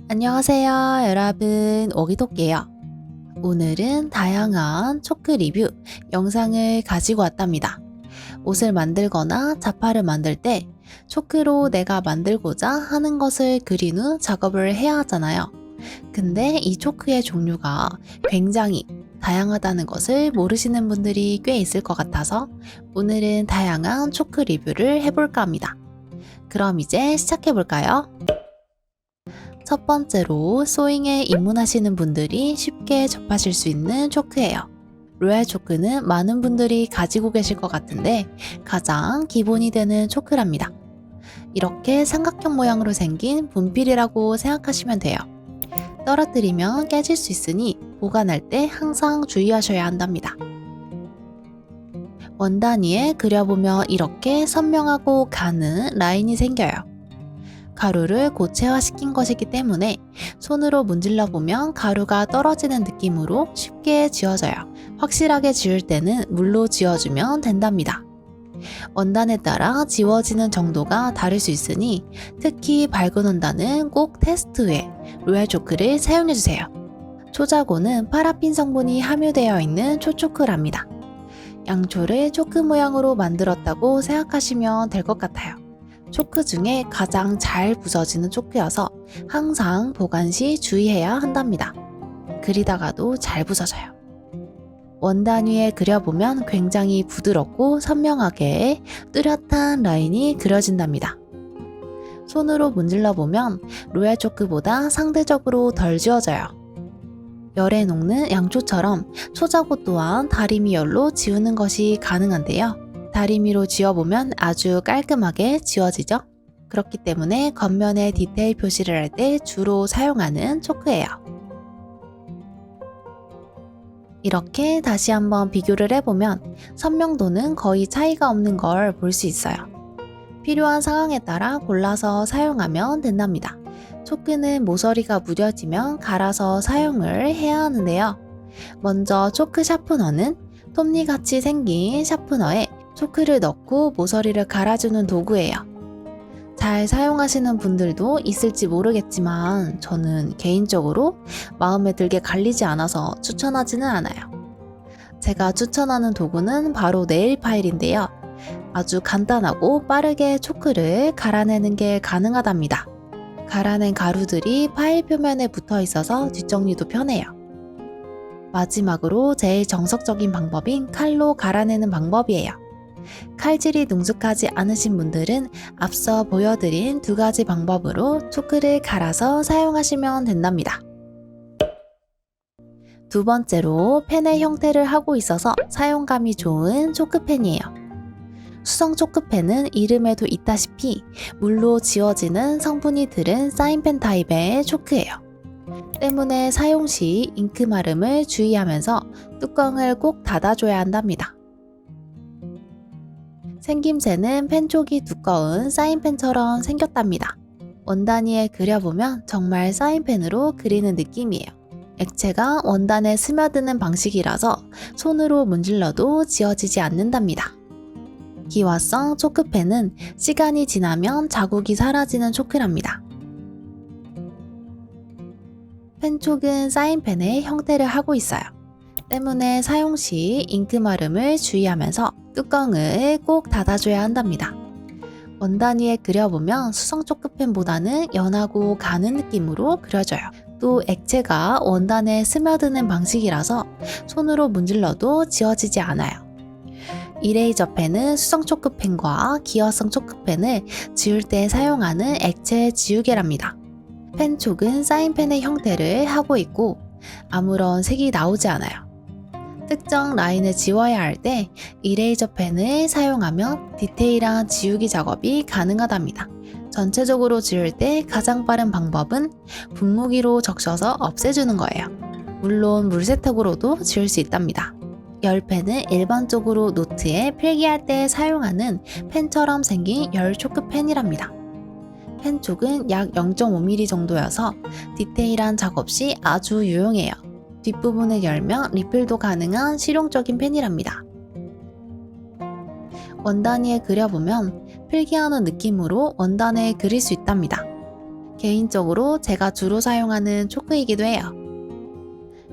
안녕하세요, 여러분. 오기도끼예요. 오늘은 다양한 초크 리뷰 영상을 가지고 왔답니다. 옷을 만들거나 자파를 만들 때 초크로 내가 만들고자 하는 것을 그린 후 작업을 해야 하잖아요. 근데 이 초크의 종류가 굉장히 다양하다는 것을 모르시는 분들이 꽤 있을 것 같아서 오늘은 다양한 초크 리뷰를 해볼까 합니다. 그럼 이제 시작해볼까요? 첫 번째로 소잉에 입문하시는 분들이 쉽게 접하실 수 있는 초크예요. 로얄 초크는 많은 분들이 가지고 계실 것 같은데 가장 기본이 되는 초크랍니다. 이렇게 삼각형 모양으로 생긴 분필이라고 생각하시면 돼요. 떨어뜨리면 깨질 수 있으니 보관할 때 항상 주의하셔야 한답니다. 원 단위에 그려보면 이렇게 선명하고 가는 라인이 생겨요. 가루를 고체화시킨 것이기 때문에 손으로 문질러 보면 가루가 떨어지는 느낌으로 쉽게 지워져요. 확실하게 지울 때는 물로 지워주면 된답니다. 원단에 따라 지워지는 정도가 다를 수 있으니 특히 밝은 원단은 꼭 테스트 후에 로얄 초크를 사용해주세요. 초자고는 파라핀 성분이 함유되어 있는 초초크랍니다. 양초를 초크 모양으로 만들었다고 생각하시면 될 것 같아요. 초크 중에 가장 잘 부서지는 초크여서 항상 보관 시 주의해야 한답니다. 그리다가도 잘 부서져요. 원단 위에 그려보면 굉장히 부드럽고 선명하게 뚜렷한 라인이 그려진답니다. 손으로 문질러 보면 로얄 초크보다 상대적으로 덜 지워져요. 열에 녹는 양초처럼 초자고 또한 다리미 열로 지우는 것이 가능한데요. 다리미로 지워보면 아주 깔끔하게 지워지죠? 그렇기 때문에 겉면에 디테일 표시를 할 때 주로 사용하는 초크예요. 이렇게 다시 한번 비교를 해보면 선명도는 거의 차이가 없는 걸 볼 수 있어요. 필요한 상황에 따라 골라서 사용하면 된답니다. 초크는 모서리가 무뎌지면 갈아서 사용을 해야 하는데요. 먼저 초크 샤프너는 톱니같이 생긴 샤프너에 초크를 넣고 모서리를 갈아주는 도구예요. 잘 사용하시는 분들도 있을지 모르겠지만 저는 개인적으로 마음에 들게 갈리지 않아서 추천하지는 않아요. 제가 추천하는 도구는 바로 네일 파일인데요. 아주 간단하고 빠르게 초크를 갈아내는 게 가능하답니다. 갈아낸 가루들이 파일 표면에 붙어 있어서 뒷정리도 편해요. 마지막으로 제일 정석적인 방법인 칼로 갈아내는 방법이에요. 칼질이 능숙하지 않으신 분들은 앞서 보여드린 두 가지 방법으로 초크를 갈아서 사용하시면 된답니다. 두 번째로 펜의 형태를 하고 있어서 사용감이 좋은 초크펜이에요. 수성 초크펜은 이름에도 있다시피 물로 지워지는 성분이 들은 사인펜 타입의 초크예요. 때문에 사용 시 잉크 마름을 주의하면서 뚜껑을 꼭 닫아줘야 한답니다. 생김새는 펜 쪽이 두꺼운 사인펜처럼 생겼답니다. 원단 위에 그려보면 정말 사인펜으로 그리는 느낌이에요. 액체가 원단에 스며드는 방식이라서 손으로 문질러도 지워지지 않는답니다. 기화성 초크펜은 시간이 지나면 자국이 사라지는 초크랍니다. 펜 쪽은 사인펜의 형태를 하고 있어요. 때문에 사용 시 잉크 마름을 주의하면서 뚜껑을 꼭 닫아줘야 한답니다. 원단 위에 그려보면 수성 초크펜보다는 연하고 가는 느낌으로 그려져요. 또 액체가 원단에 스며드는 방식이라서 손으로 문질러도 지워지지 않아요. 이레이저 펜은 수성 초크펜과 기화성 초크펜을 지울 때 사용하는 액체 지우개랍니다. 펜 쪽은 사인펜의 형태를 하고 있고 아무런 색이 나오지 않아요. 특정 라인을 지워야 할 때 이레이저 펜을 사용하면 디테일한 지우기 작업이 가능하답니다. 전체적으로 지울 때 가장 빠른 방법은 분무기로 적셔서 없애주는 거예요. 물론 물세탁으로도 지울 수 있답니다. 열펜은 일반적으로 노트에 필기할 때 사용하는 펜처럼 생긴 열 초크펜이랍니다. 펜 쪽은 약 0.5mm 정도여서 디테일한 작업 시 아주 유용해요. 뒷부분을 열면 리필도 가능한 실용적인 펜이랍니다. 원단 위에 그려보면 필기하는 느낌으로 원단에 그릴 수 있답니다. 개인적으로 제가 주로 사용하는 초크이기도 해요.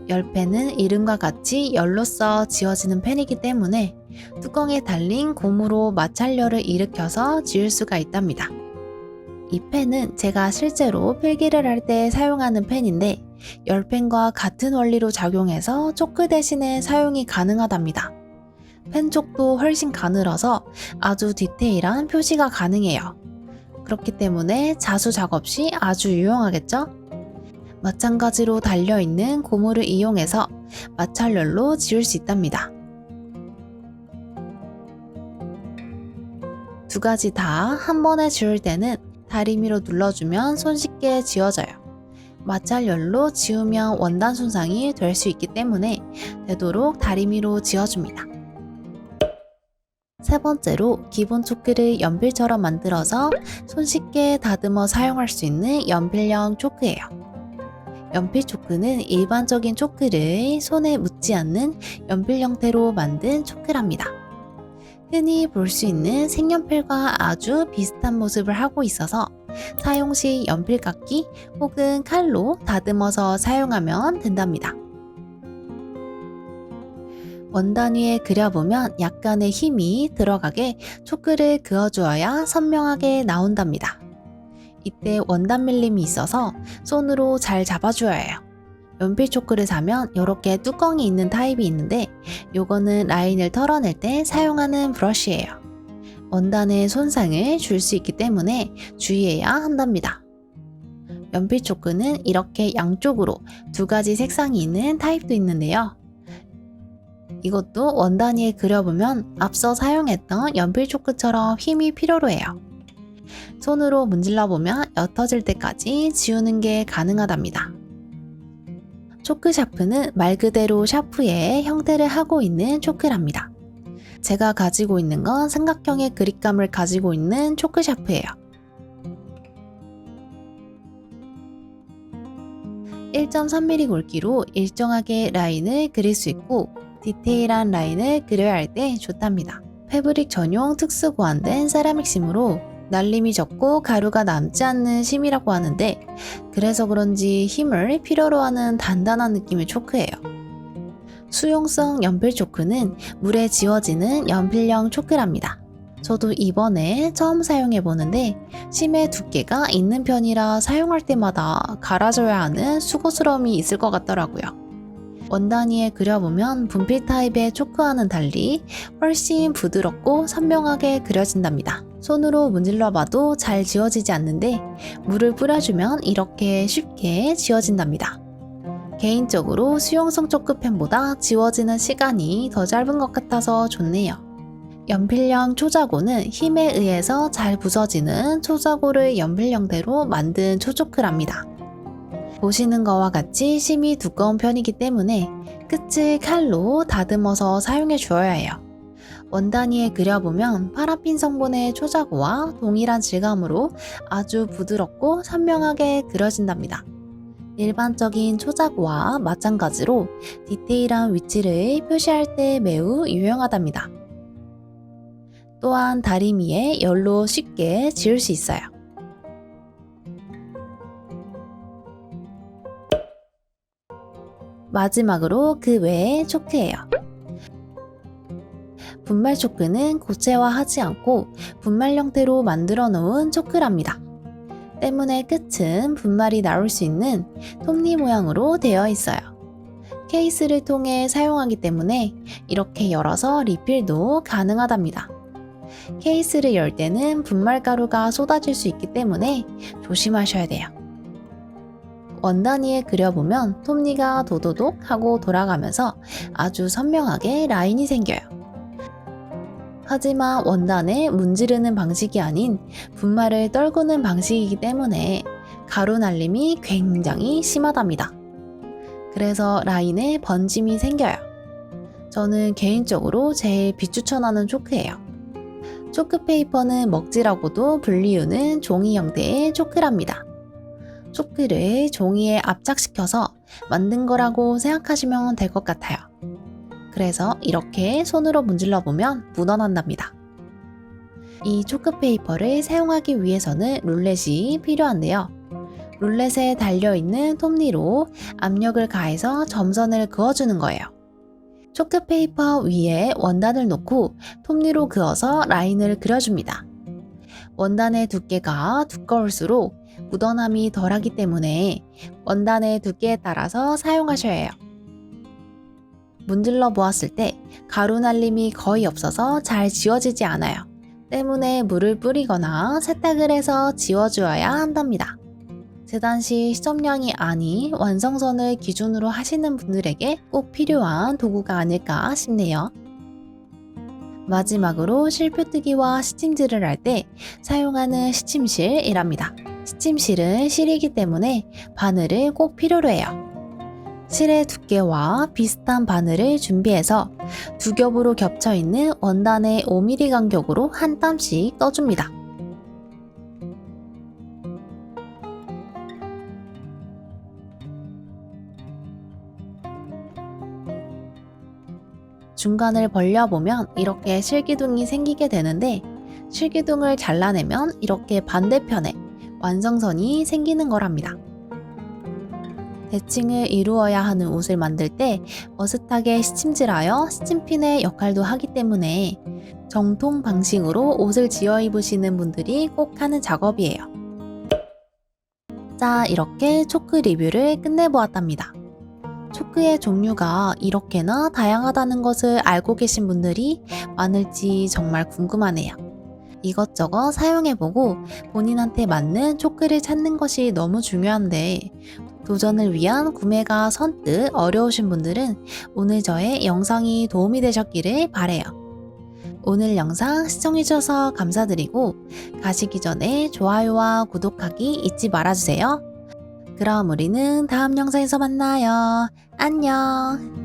열펜은 이름과 같이 열로써 지워지는 펜이기 때문에 뚜껑에 달린 고무로 마찰열을 일으켜서 지울 수가 있답니다. 이 펜은 제가 실제로 필기를 할 때 사용하는 펜인데 열펜과 같은 원리로 작용해서 초크 대신에 사용이 가능하답니다. 펜 쪽도 훨씬 가늘어서 아주 디테일한 표시가 가능해요. 그렇기 때문에 자수 작업 시 아주 유용하겠죠? 마찬가지로 달려있는 고무를 이용해서 마찰열로 지울 수 있답니다. 두 가지 다 한 번에 지울 때는 다리미로 눌러주면 손쉽게 지워져요. 마찰열로 지우면 원단 손상이 될 수 있기 때문에 되도록 다리미로 지워줍니다. 세 번째로 기본 초크를 연필처럼 만들어서 손쉽게 다듬어 사용할 수 있는 연필형 초크예요. 연필 초크는 일반적인 초크를 손에 묻지 않는 연필 형태로 만든 초크랍니다. 흔히 볼 수 있는 색연필과 아주 비슷한 모습을 하고 있어서 사용 시 연필깎이 혹은 칼로 다듬어서 사용하면 된답니다. 원단 위에 그려보면 약간의 힘이 들어가게 초크를 그어주어야 선명하게 나온답니다. 이때 원단 밀림이 있어서 손으로 잘 잡아줘야 해요. 연필 초크를 사면 이렇게 뚜껑이 있는 타입이 있는데 요거는 라인을 털어낼 때 사용하는 브러쉬예요. 원단에 손상을 줄 수 있기 때문에 주의해야 한답니다. 연필 초크는 이렇게 양쪽으로 두 가지 색상이 있는 타입도 있는데요. 이것도 원단 위에 그려보면 앞서 사용했던 연필 초크처럼 힘이 필요로 해요. 손으로 문질러 보면 옅어질 때까지 지우는 게 가능하답니다. 초크 샤프는 말 그대로 샤프의 형태를 하고 있는 초크랍니다. 제가 가지고 있는 건 삼각형의 그립감을 가지고 있는 초크 샤프예요. 1.3mm 굵기로 일정하게 라인을 그릴 수 있고 디테일한 라인을 그려야 할 때 좋답니다. 패브릭 전용 특수 고안된 세라믹 심으로 날림이 적고 가루가 남지 않는 심이라고 하는데 그래서 그런지 힘을 필요로 하는 단단한 느낌의 초크예요. 수용성 연필 초크는 물에 지워지는 연필형 초크랍니다. 저도 이번에 처음 사용해보는데 심의 두께가 있는 편이라 사용할 때마다 갈아줘야 하는 수고스러움이 있을 것 같더라고요. 원단 위에 그려보면 분필 타입의 초크와는 달리 훨씬 부드럽고 선명하게 그려진답니다. 손으로 문질러 봐도 잘 지워지지 않는데 물을 뿌려주면 이렇게 쉽게 지워진답니다. 개인적으로 수용성 초크펜보다 지워지는 시간이 더 짧은 것 같아서 좋네요. 연필형 초자고는 힘에 의해서 잘 부서지는 초자고를 연필 형태로 만든 초초크랍니다. 보시는 거와 같이 심이 두꺼운 편이기 때문에 끝을 칼로 다듬어서 사용해 주어야 해요. 원단 위에 그려보면 파라핀 성분의 초자고와 동일한 질감으로 아주 부드럽고 선명하게 그려진답니다. 일반적인 초자고와 마찬가지로 디테일한 위치를 표시할 때 매우 유용하답니다. 또한 다리미에 열로 쉽게 지울 수 있어요. 마지막으로 그 외의 초크예요. 분말 초크는 고체화하지 않고 분말 형태로 만들어 놓은 초크랍니다. 때문에 끝은 분말이 나올 수 있는 톱니 모양으로 되어 있어요. 케이스를 통해 사용하기 때문에 이렇게 열어서 리필도 가능하답니다. 케이스를 열 때는 분말 가루가 쏟아질 수 있기 때문에 조심하셔야 돼요. 원단 위에 그려보면 톱니가 도도독 하고 돌아가면서 아주 선명하게 라인이 생겨요. 하지만 원단에 문지르는 방식이 아닌 분말을 떨구는 방식이기 때문에 가루 날림이 굉장히 심하답니다. 그래서 라인에 번짐이 생겨요. 저는 개인적으로 제일 비추천하는 초크예요. 초크 페이퍼는 먹지라고도 불리우는 종이 형태의 초크랍니다. 초크를 종이에 압착시켜서 만든 거라고 생각하시면 될 것 같아요. 그래서 이렇게 손으로 문질러 보면 묻어난답니다. 이 초크 페이퍼를 사용하기 위해서는 룰렛이 필요한데요. 룰렛에 달려있는 톱니로 압력을 가해서 점선을 그어주는 거예요. 초크 페이퍼 위에 원단을 놓고 톱니로 그어서 라인을 그려줍니다. 원단의 두께가 두꺼울수록 묻어남이 덜하기 때문에 원단의 두께에 따라서 사용하셔야 해요. 문질러 보았을 때 가루 날림이 거의 없어서 잘 지워지지 않아요. 때문에 물을 뿌리거나 세탁을 해서 지워주어야 한답니다. 재단 시 시접량이 아닌 완성선을 기준으로 하시는 분들에게 꼭 필요한 도구가 아닐까 싶네요. 마지막으로 실표뜨기와 스팀질을 할 때 사용하는 시침실이랍니다. 시침실은 실이기 때문에 바늘을 꼭 필요로 해요. 실의 두께와 비슷한 바늘을 준비해서 두 겹으로 겹쳐있는 원단의 5mm 간격으로 한 땀씩 떠줍니다. 중간을 벌려보면 이렇게 실기둥이 생기게 되는데 실기둥을 잘라내면 이렇게 반대편에 완성선이 생기는 거랍니다. 대칭을 이루어야 하는 옷을 만들 때 어슷하게 시침질하여 시침핀의 역할도 하기 때문에 정통 방식으로 옷을 지어 입으시는 분들이 꼭 하는 작업이에요. 자, 이렇게 초크 리뷰를 끝내보았답니다. 초크의 종류가 이렇게나 다양하다는 것을 알고 계신 분들이 많을지 정말 궁금하네요. 이것저것 사용해보고 본인한테 맞는 초크를 찾는 것이 너무 중요한데 도전을 위한 구매가 선뜻 어려우신 분들은 오늘 저의 영상이 도움이 되셨기를 바라요. 오늘 영상 시청해주셔서 감사드리고 가시기 전에 좋아요와 구독하기 잊지 말아주세요. 그럼 우리는 다음 영상에서 만나요. 안녕.